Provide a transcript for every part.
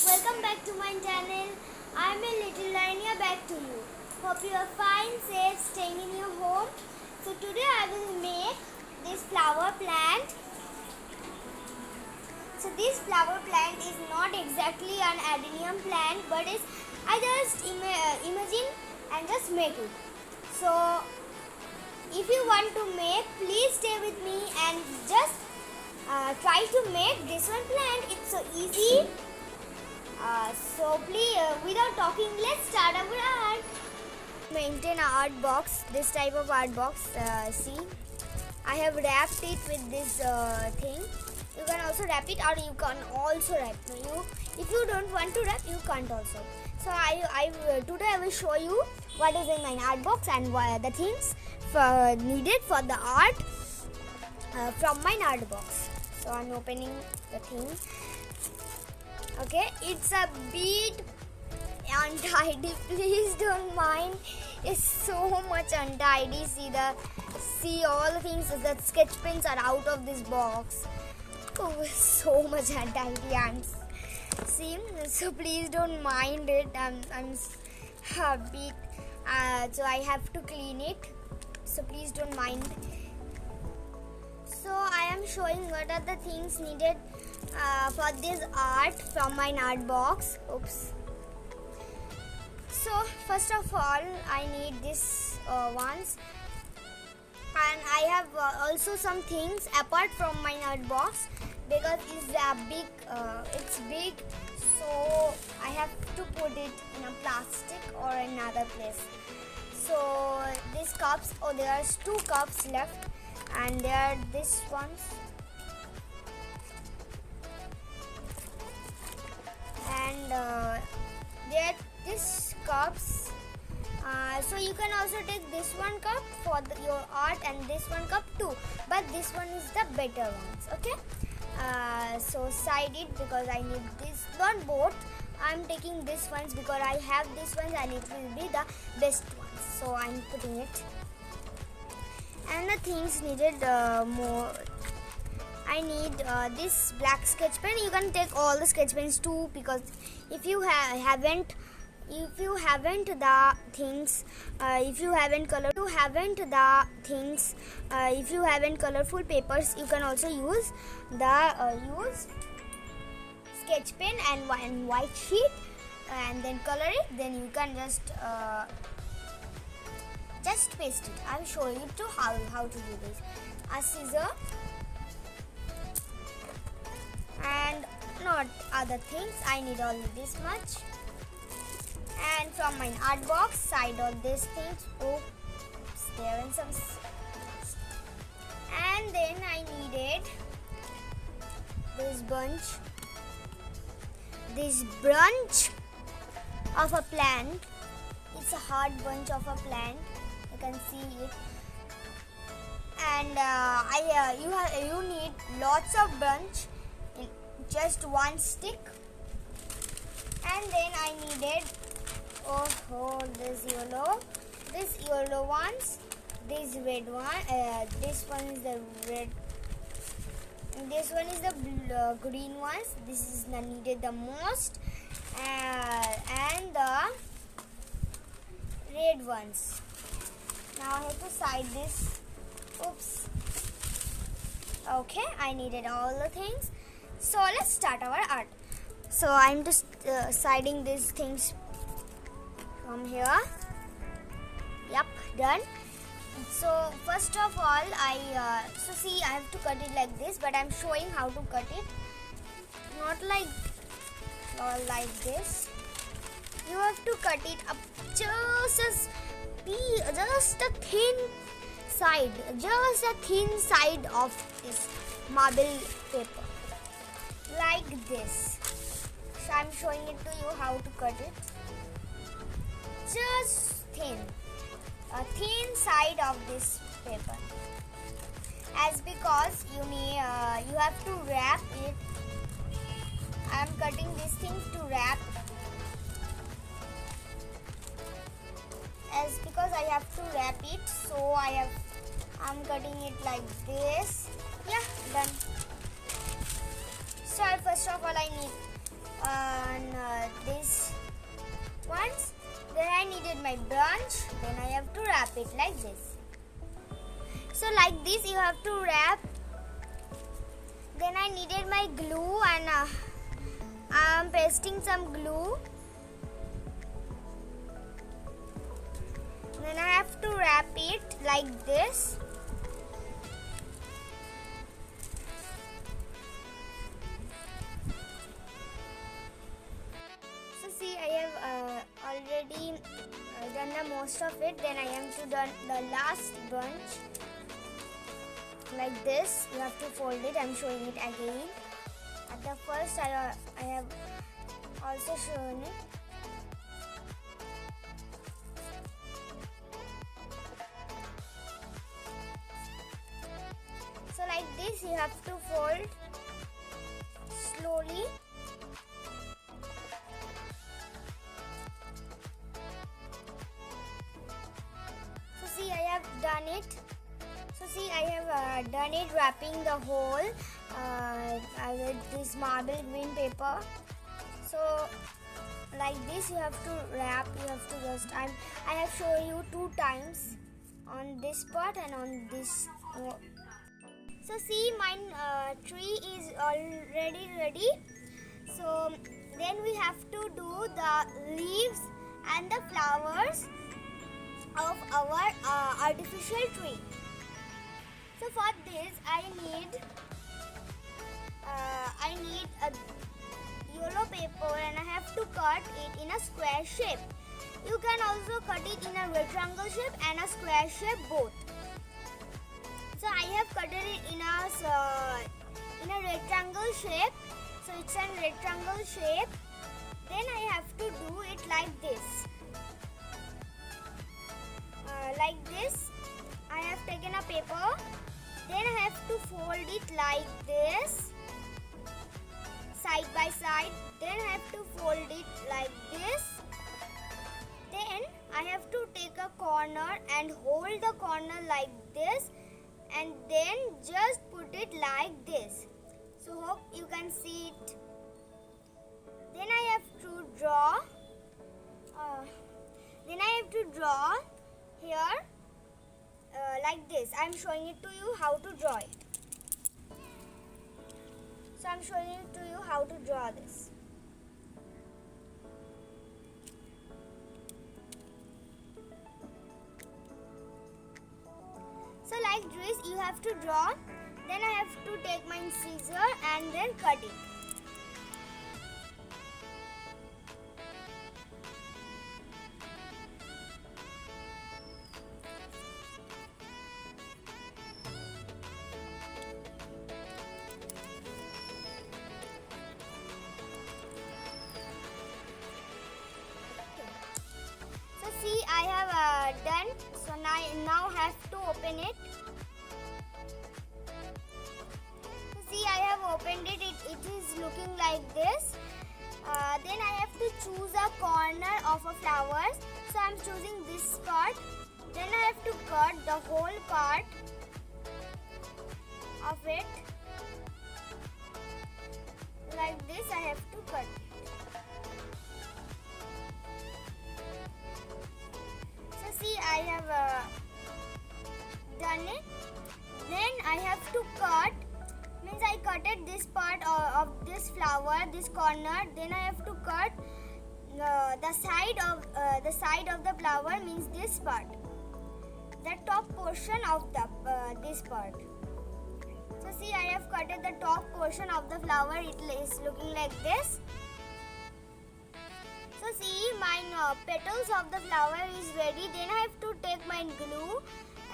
Welcome back to my channel. I'm a little Laranya back to you. Hope you are fine, safe, staying in your home. So today I will make this flower plant. So this flower plant is not exactly an adenium plant, but I just imagine and just make it. So if you want to make, please stay with me and just try to make this one plant. It's so easy. So please, without talking, let's start our art. Maintain an art box, this type of art box. See, I have wrapped it with this thing. You can also wrap it, or you can also wrap. If you don't want to wrap, you can't also. So today I will show you what is in my art box and what the things needed for the art from my art box. So I'm opening the thing. Okay, it's a bit untidy. Please don't mind. It's so much untidy. See all the things. The sketch pens are out of this box. Oh, so much untidy. See, so please don't mind it. I'm a bit. So I have to clean it. So please don't mind. So I am showing what are the things needed for this art from my art box. Oops. So first of all, I need this ones, and I have also some things apart from my art box because it's big. So I have to put it in a plastic or another place. So these cups. Oh, there are 2 cups left. And there are these ones, and there are these cups. So you can also take this one cup for your art and this one cup too, but this one is the better ones. Okay, so side it because I need this, not both. I'm taking this ones because I have this ones and it will be the best ones, so I'm putting it. And the things needed more. I need this black sketch pen. You can take all the sketch pens too, because if you haven't the things, if you haven't colorful papers, you can also use use sketch pen and white sheet, and then color it. Then you can just paste it. I'll show you how to do this. A scissor and not other things. I need only this much. And from my art box, side all these things. Oh, there and some. And then I needed this bunch of a plant. It's a hard bunch of a plant. You can see it, and you need lots of bunch in just one stick. And then I needed this yellow ones, this red one, this one is the red, and this one is the green ones. This is needed the most, and the red ones. Now I have to side this. Oops. Okay, I needed all the things. So let's start our art. So I'm just siding these things from here. Yep, done. So first of all, I have to cut it like this, but I'm showing how to cut it. Not like this. You have to cut it up just a thin side of this marble paper, like this. So I'm showing it to you how to cut it. Just a thin side of this paper, as because you have to wrap it. I'm cutting these things to wrap, as because I have to wrap it, so I'm cutting it like this. Yeah, done. So first of all I need my branch. Then I have to wrap it like this. So like this you have to wrap. Then I needed my glue and I am pasting some glue. Then I have to wrap it like this. So see, I have already done the most of it. Then I have to done the last bunch like this. You have to fold it. I'm showing it again. At the first I have also shown it. So like this you have to fold slowly. So see, I have done it. So see, I have done it, wrapping the whole with this marble green paper. So like this you have to wrap. You have to just I have shown you 2 times on this part and on this. So see, my tree is already ready. So then we have to do the leaves and the flowers of our artificial tree. So for this I need a yellow paper and I have to cut it in a square shape. You can also cut it in a rectangle shape and a square shape both. So I have cut it in a rectangle shape. So it's a rectangle shape. Then I have to do it like this. Like this. I have taken a paper. Then I have to fold it like this, side by side. Then I have to fold it like this. Then I have to take a corner and hold the corner like this, and then just put it like this. So hope you can see it. Then I have to draw. Here like this. I am showing it to you how to draw it. So I am showing it to you how to draw this. So like this you have to draw. Then I have to take my scissor and then cut it. See, I have done. So now have to open it. See, I have opened it. It is looking like this. Then I have to choose a corner of a flowers. So I am choosing this part. Then I have to cut the whole part of it. Like this I have to cut it. See, I have done it. Then I have to cut. Means I cutted this part of this flower, this corner. Then I have to cut the side of the flower. Means this part, the top portion of this part. So see, I have cutted the top portion of the flower. It is looking like this. So see, my petals of the flower is ready. Then I have to take my glue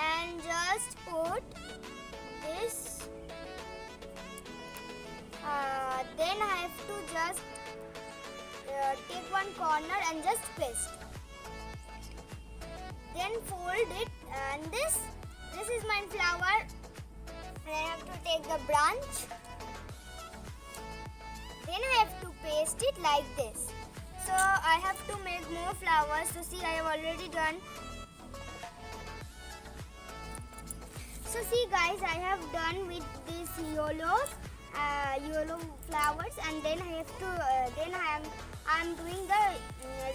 and just put this. Then I have to just take one corner and just paste. Then fold it, and this is my flower. And I have to take the branch. Then I have to paste it like this. So I have to make more flowers. So see, I have already done. So see guys, I have done with these yellows yellow flowers, and then I have to then I'm doing the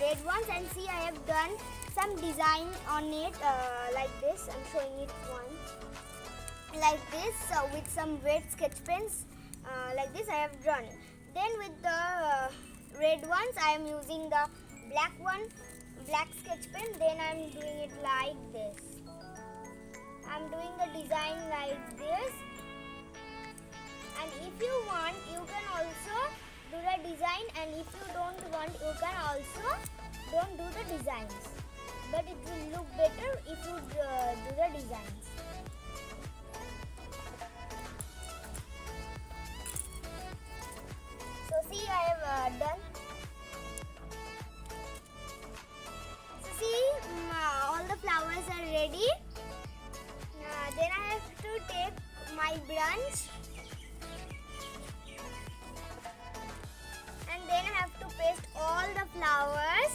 red ones, and see I have done some design on it like this. I'm showing it one like this with some red sketch pens like this I have drawn. Then with the red ones I am using the black sketch pen. Then I'm doing it like this. I'm doing the design like this, and if you want you can also do the design, and if you don't want you can also don't do the designs, but it will look better if you do the designs. So see I have done. So see all the flowers are ready. Then I have to take my branch, and then I have to paste all the flowers.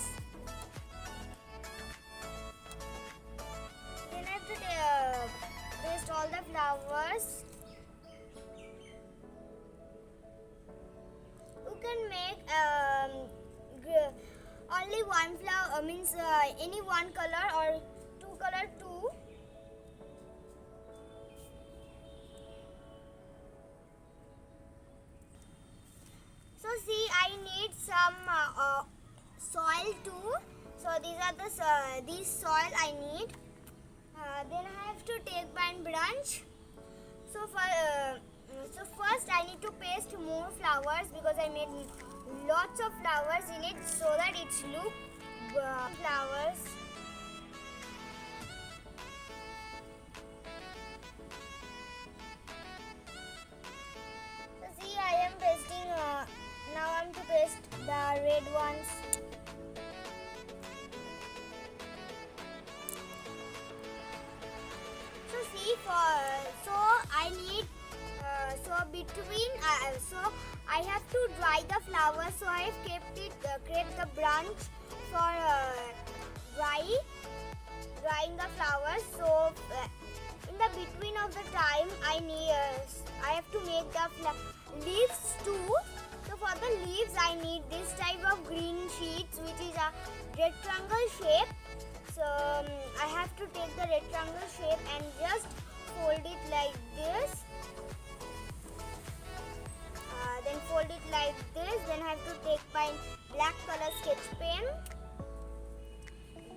Then I have to paste all the flowers. You can make only one flower, means any one color or two color too. So see, I need some soil too. So these are the these soil I need. Then I have to take my branch. So first I need to paste more flowers because I made lots of flowers in it so that it's look flowers. So see, I am pasting. Now I'm to paste the red ones. So see, so I need between so I have to dry the flowers. So I have kept the branch for drying the flowers. So in the between of the time I have to make the leaves too. So for the leaves I need this type of green sheets which is a rectangle shape. So I have to take the rectangle shape and just fold it like this. Then fold it like this. Then I have to take my black color sketch pen.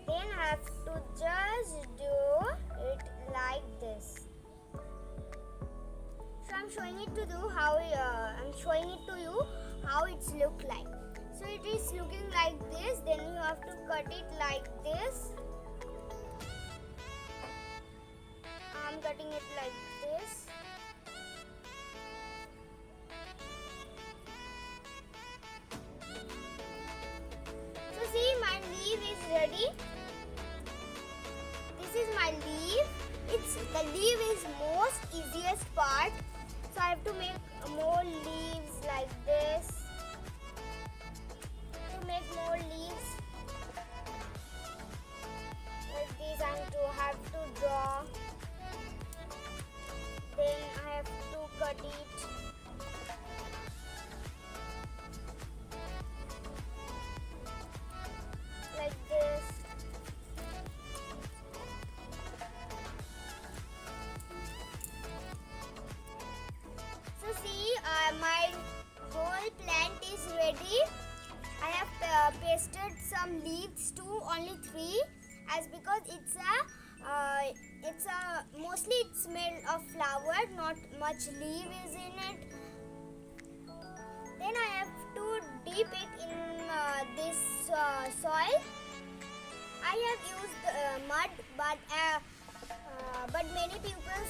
Then I have to just do it like this. So I'm showing it to you how it's look like. So it is looking like this. Then you have to cut it like this. I'm cutting it like this. So see, my leaf is ready. This is my leaf. The leaf is most easiest part. So I have to make more leaves like this. To make more leaves like this, I have to draw. Then I have to cut it. Like this. So see, my whole plant is ready. I have pasted some leaves too, only 3, as because it's a mostly it's made of flower, not much leaf is in it. Then I have to dip it in this soil. I have used mud, but many people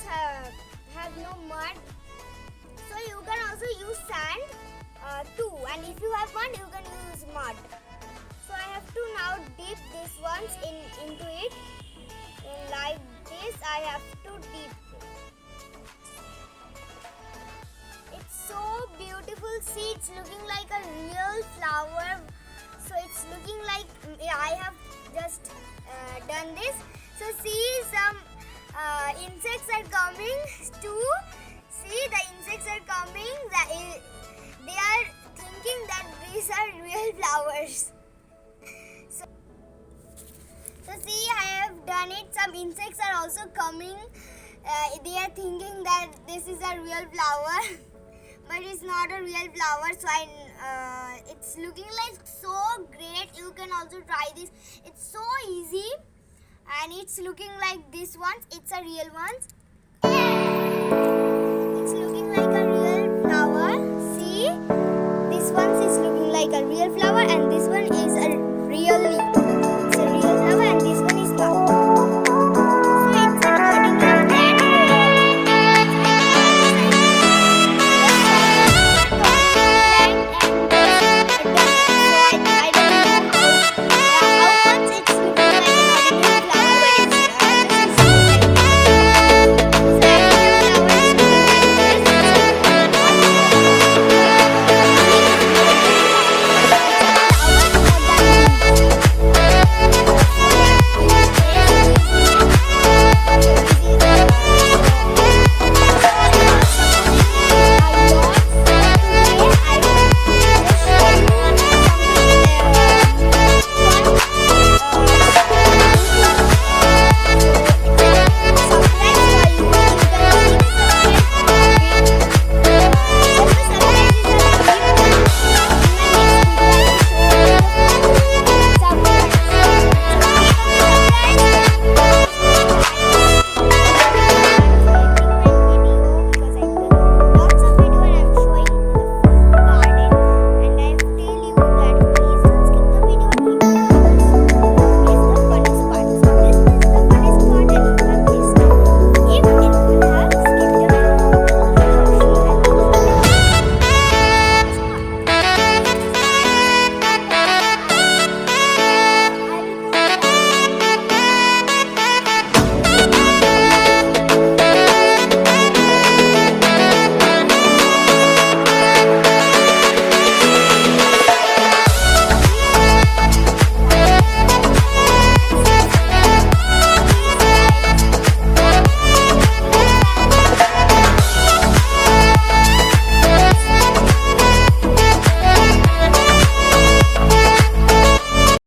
have no mud. So you can also use sand too, and if you have mud, you can use mud. So I have to now dip these ones into it, and like this I have to dip it. It's so beautiful. See, it's looking like a real flower. So it's looking like I have just done this. So see, some insects are coming too. See, the insects insects are coming, they are thinking that these are real flowers. So see, I have done it. Some insects are also coming. They are thinking that this is a real flower, but it's not a real flower. So it's looking like so great. You can also try this. It's so easy, and it's looking like this one. It's a real one. It's looking like a real flower. See, this one is looking like a real flower, and this one is a real leaf.